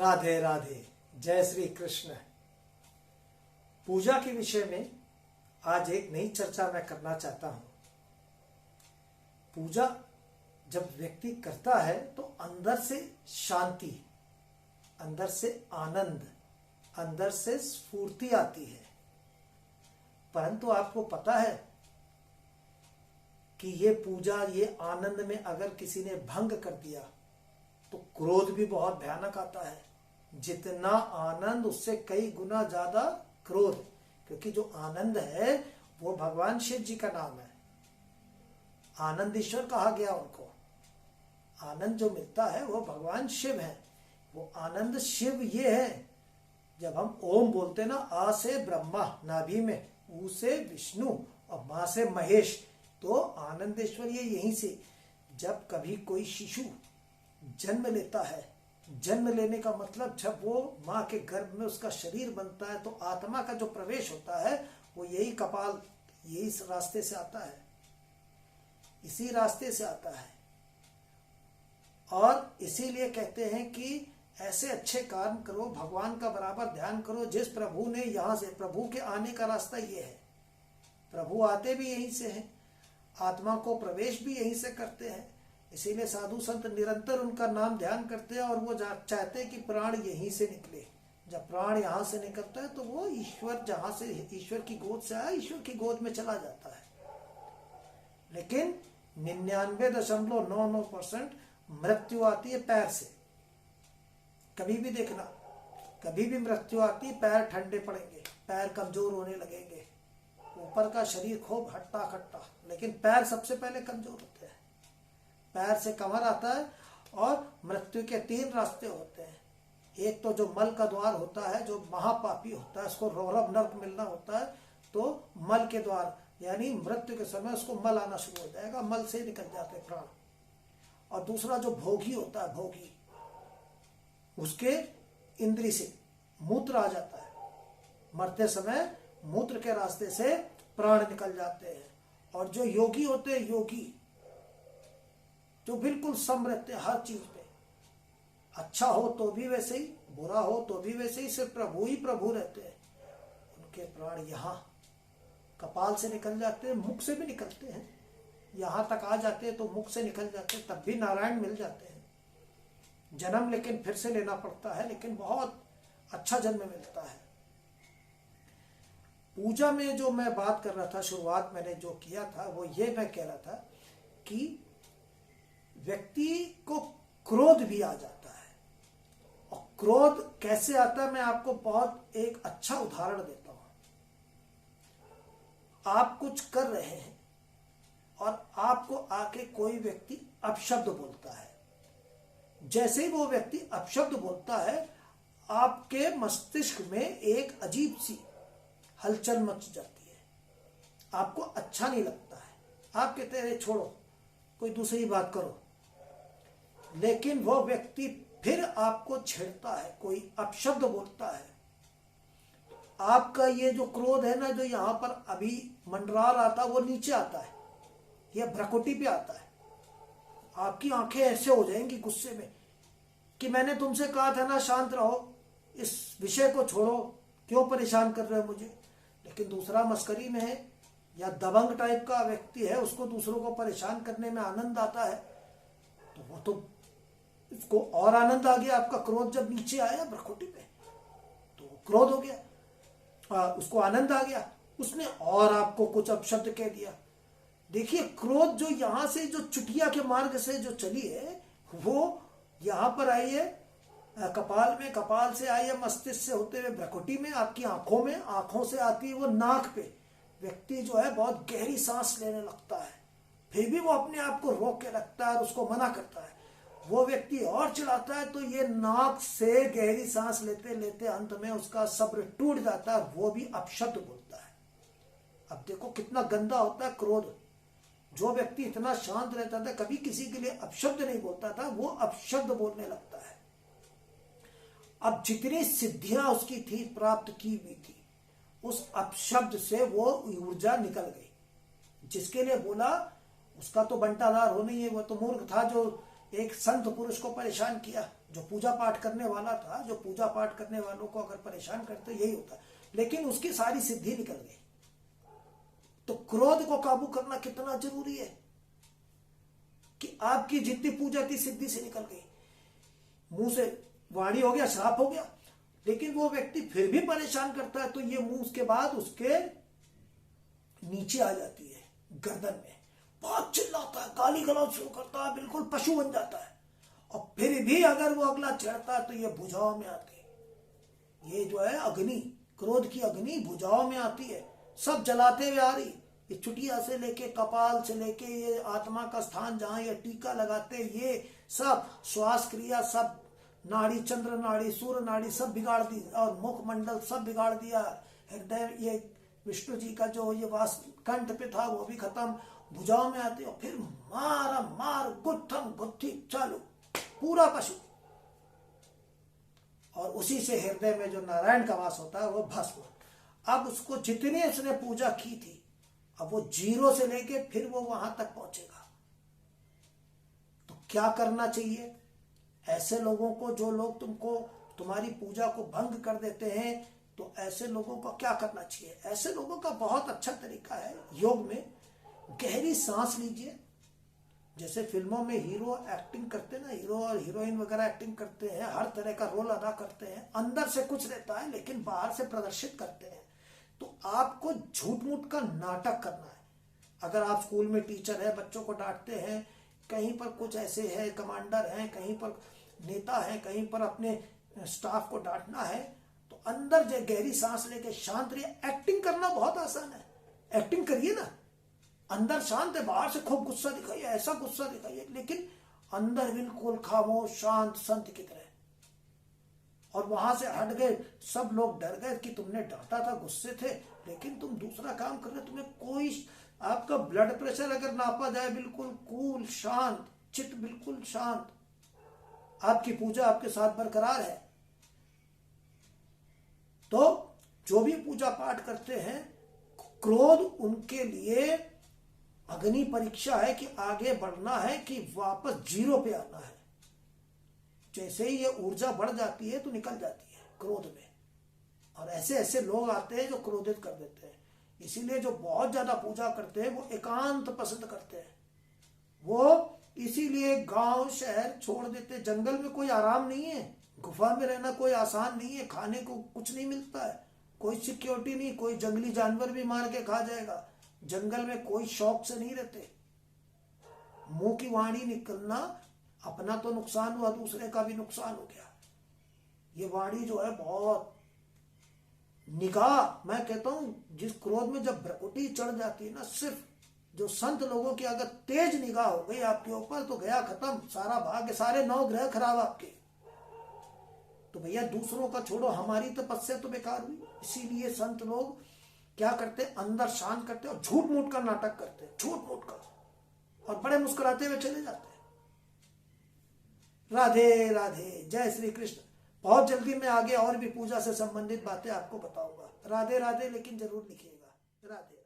राधे राधे, जय श्री कृष्ण। पूजा के विषय में आज एक नई चर्चा मैं करना चाहता हूं। पूजा जब व्यक्ति करता है तो अंदर से शांति, अंदर से आनंद, अंदर से स्फूर्ति आती है। परंतु आपको पता है कि ये पूजा, ये आनंद में अगर किसी ने भंग कर दिया तो क्रोध भी बहुत भयानक आता है। जितना आनंद उससे कई गुना ज्यादा क्रोध, क्योंकि जो आनंद है वो भगवान शिव जी का नाम है। आनंद ईश्वर कहा गया उनको। आनंद जो मिलता है वो भगवान शिव है। वो आनंद शिव ये है। जब हम ओम बोलते ना, आ से ब्रह्मा नाभि में, ऊ से विष्णु और मां से महेश, तो आनंदेश्वर ये यहीं से। जब कभी कोई शिशु जन्म लेता है, जन्म लेने का मतलब जब वो माँ के गर्भ में उसका शरीर बनता है तो आत्मा का जो प्रवेश होता है वो यही कपाल, यही रास्ते से आता है, इसी रास्ते से आता है। और इसीलिए कहते हैं कि ऐसे अच्छे काम करो, भगवान का बराबर ध्यान करो। जिस प्रभु ने यहाँ से, प्रभु के आने का रास्ता ये है। प्रभु आते भी यहीं से हैं, आत्मा को प्रवेश भी यहीं से करते हैं। इसीलिए साधु संत निरंतर उनका नाम ध्यान करते हैं और वो चाहते हैं कि प्राण यहीं से निकले। जब प्राण यहाँ से निकलता है तो वो ईश्वर, जहां से ईश्वर की गोद से आया, ईश्वर की गोद में चला जाता है। लेकिन 99.99% मृत्यु आती है पैर से। कभी भी देखना, कभी भी मृत्यु आती, पैर ठंडे पड़ेंगे, पैर कमजोर होने लगेंगे। ऊपर का शरीर खूब हट्टा खट्टा, लेकिन पैर सबसे पहले कमजोर होते हैं। पैर से कमर आता है। और मृत्यु के 3 रास्ते होते हैं। एक तो जो मल का द्वार होता है, जो महापापी होता है, उसको रौरव नर्क मिलना होता है, तो मल के द्वार, यानी मृत्यु के समय उसको मल आना शुरू हो जाएगा, मल से निकल जाते प्राण। और दूसरा जो भोगी होता है, भोगी, उसके इंद्री से मूत्र आ जाता है। मरते समय मूत्र के रास्ते से प्राण निकल जाते हैं। और जो योगी होते हैं, योगी जो बिल्कुल सम रहते हैं हर चीज पे, अच्छा हो तो भी वैसे ही, बुरा हो तो भी वैसे ही, सिर्फ प्रभु ही प्रभु रहते हैं। उनके प्राण यहाँ कपाल से निकल जाते हैं, मुख से भी निकलते हैं। यहाँ तक आ जाते हैं तो मुख से निकल जाते हैं, तब भी नारायण मिल जाते हैं। जन्म लेकिन फिर से लेना पड़ता है, लेकिन बहुत अच्छा जन्म मिलता है। पूजा में जो मैं बात कर रहा था, शुरुआत मैंने जो किया था वो ये मैं कह रहा था कि व्यक्ति को क्रोध भी आ जाता है। और क्रोध कैसे आता है, मैं आपको बहुत एक अच्छा उदाहरण देता हूं। आप कुछ कर रहे हैं और आपको आके कोई व्यक्ति अपशब्द बोलता है। जैसे ही वो व्यक्ति अपशब्द बोलता है, आपके मस्तिष्क में एक अजीब सी हलचल मच जाती है। आपको अच्छा नहीं लगता है। आप कहते हैं छोड़ो, कोई दूसरी बात करो। लेकिन वो व्यक्ति फिर आपको छेड़ता है, कोई अपशब्द बोलता है। आपका ये जो क्रोध है ना, जो यहां पर अभी मंडरा रहा था, वो नीचे आता है, ये भ्रकुटी पे आता है। आपकी आंखें ऐसे हो जाएंगी गुस्से में कि मैंने तुमसे कहा था ना शांत रहो, इस विषय को छोड़ो, क्यों परेशान कर रहे हो मुझे। लेकिन दूसरा मस्करी में है या दबंग टाइप का व्यक्ति है, उसको दूसरों को परेशान करने में आनंद आता है, तो वो तो उसको और आनंद आ गया। आपका क्रोध जब नीचे आया भ्रकुटी पे, तो क्रोध हो गया, उसको आनंद आ गया, उसने और आपको कुछ अपशब्द कह दिया। देखिए, क्रोध जो यहां से, जो चुटिया के मार्ग से जो चली है, वो यहां पर आई है कपाल में, कपाल से आई है मस्तिष्क से होते हुए भ्रकुटी में, आपकी आंखों में, आंखों से आती है वो नाक पे। व्यक्ति जो है बहुत गहरी सांस लेने लगता है, फिर भी वो अपने आप को रोक के रखता है और उसको मना करता है। वो व्यक्ति और चिढ़ाता है तो ये नाक से गहरी सांस लेते लेते अंत में उसका सब्र टूट जाता है, वो भी अपशब्द बोलता है। अब देखो कितना गंदा होता है क्रोध। जो व्यक्ति इतना शांत रहता था, कभी किसी के लिए अपशब्द नहीं बोलता था, वो अपशब्द बोलने लगता है। अब जितनी सिद्धियां उसकी थी, प्राप्त की हुई थी, उस अपशब्द से वो ऊर्जा निकल गई। जिसके लिए बोला उसका तो बंटाधार हो नहीं है, वो तो मूर्ख था जो एक संत पुरुष को परेशान किया, जो पूजा पाठ करने वाला था, जो पूजा पाठ करने वालों को अगर परेशान करते यही होता, लेकिन उसकी सारी सिद्धि निकल गई। तो क्रोध को काबू करना कितना जरूरी है कि आपकी जितनी पूजा थी सिद्धि से निकल गई, मुंह से वाणी हो गया, श्राप हो गया, लेकिन वो व्यक्ति फिर भी परेशान करता है तो ये मुंह के बाद उसके नीचे आ जाती है, गर्दन में, बहुत चिल्लाता है, गाली गलौज शुरू करता है, बिल्कुल पशु बन जाता है। और फिर भी अगर वो अगला चढ़ता है तो ये भुजाओं में आती है। ये जो है अग्नि, क्रोध की अग्नि भुजाओं में आती है, सब जलाते हुए आ रही। ये चुटिया से लेके कपाल से लेके ये आत्मा का स्थान जहां ये टीका लगाते, ये सब श्वास क्रिया, सब नाड़ी, चंद्र नाड़ी, सूर्य नाड़ी सब बिगाड़ दी, और मुखमंडल सब बिगाड़ दिया। हृदय, ये विष्णु जी का जो ये वास कंठ पे था वो भी खत्म, भुजाओं में आते, और फिर मार मार गुत्थम गुत्थी चालू, पूरा पशु। और उसी से हृदय में जो नारायण का वास होता है वो भस्म। अब उसको जितनी उसने पूजा की थी, अब वो जीरो से लेके फिर वो वहां तक पहुंचेगा। तो क्या करना चाहिए ऐसे लोगों को, जो लोग तुमको तुम्हारी पूजा को भंग कर देते हैं, तो ऐसे लोगों को क्या करना चाहिए? ऐसे लोगों का बहुत अच्छा तरीका है योग में, गहरी सांस लीजिए। जैसे फिल्मों में हीरो एक्टिंग करते हैं ना, हीरो और हीरोइन वगैरह एक्टिंग करते हैं, हर तरह का रोल अदा करते हैं, अंदर से कुछ रहता है लेकिन बाहर से प्रदर्शित करते हैं। तो आपको झूठ मूठ का नाटक करना है। अगर आप स्कूल में टीचर है, बच्चों को डांटते हैं, कहीं पर कुछ ऐसे है कमांडर हैं, कहीं पर नेता है, कहीं पर अपने स्टाफ को डांटना है, तो अंदर जो गहरी सांस लेके शांत रहिए। एक्टिंग करना बहुत आसान है, एक्टिंग करिए ना, अंदर शांत है, बाहर से खूब गुस्सा दिखाइए, ऐसा गुस्सा दिखाइए, लेकिन अंदर बिल्कुल खामोश शांत संत की तरह। और वहां से हट गए, सब लोग डर गए कि तुमने डांटा था, गुस्से थे, लेकिन तुम दूसरा काम कर रहे, तुम्हें कोई, आपका ब्लड प्रेशर अगर नापा जाए बिल्कुल कूल शांत, चित्त बिल्कुल शांत, आपकी पूजा आपके साथ बरकरार है। तो जो भी पूजा पाठ करते हैं, क्रोध उनके लिए अग्नि परीक्षा है कि आगे बढ़ना है कि वापस जीरो पे आना है। जैसे ही ये ऊर्जा बढ़ जाती है तो निकल जाती है क्रोध में, और ऐसे ऐसे लोग आते हैं जो क्रोधित कर देते हैं। इसीलिए जो बहुत ज्यादा पूजा करते हैं वो एकांत पसंद करते हैं, वो इसीलिए गांव शहर छोड़ देते। जंगल में कोई आराम नहीं है, गुफा में रहना कोई आसान नहीं है, खाने को कुछ नहीं मिलता है, कोई सिक्योरिटी नहीं, कोई जंगली जानवर भी मार के खा जाएगा। जंगल में कोई शौक से नहीं रहते। मुंह की वाणी निकलना, अपना तो नुकसान हुआ, दूसरे का भी नुकसान हो गया। ये वाणी जो है बहुत, निगाह, मैं कहता हूं जिस क्रोध में जब भ्रकुटी चढ़ जाती है ना, सिर्फ जो संत लोगों की अगर तेज निगाह हो गई आपके ऊपर तो गया खत्म, सारा भाग्य, सारे 9 ग्रह खराब आपके। तो भैया दूसरों का छोड़ो, हमारी तपस्या तो बेकार हुई। इसीलिए संत लोग क्या करते, अंदर शांत करते और झूठ मूठ का नाटक करते, झूठ मूठ का, और बड़े मुस्कुराते हुए चले जाते हैं। राधे राधे, जय श्री कृष्ण। बहुत जल्दी मैं आगे और भी पूजा से संबंधित बातें आपको बताऊंगा। राधे राधे, लेकिन जरूर लिखिएगा। राधे।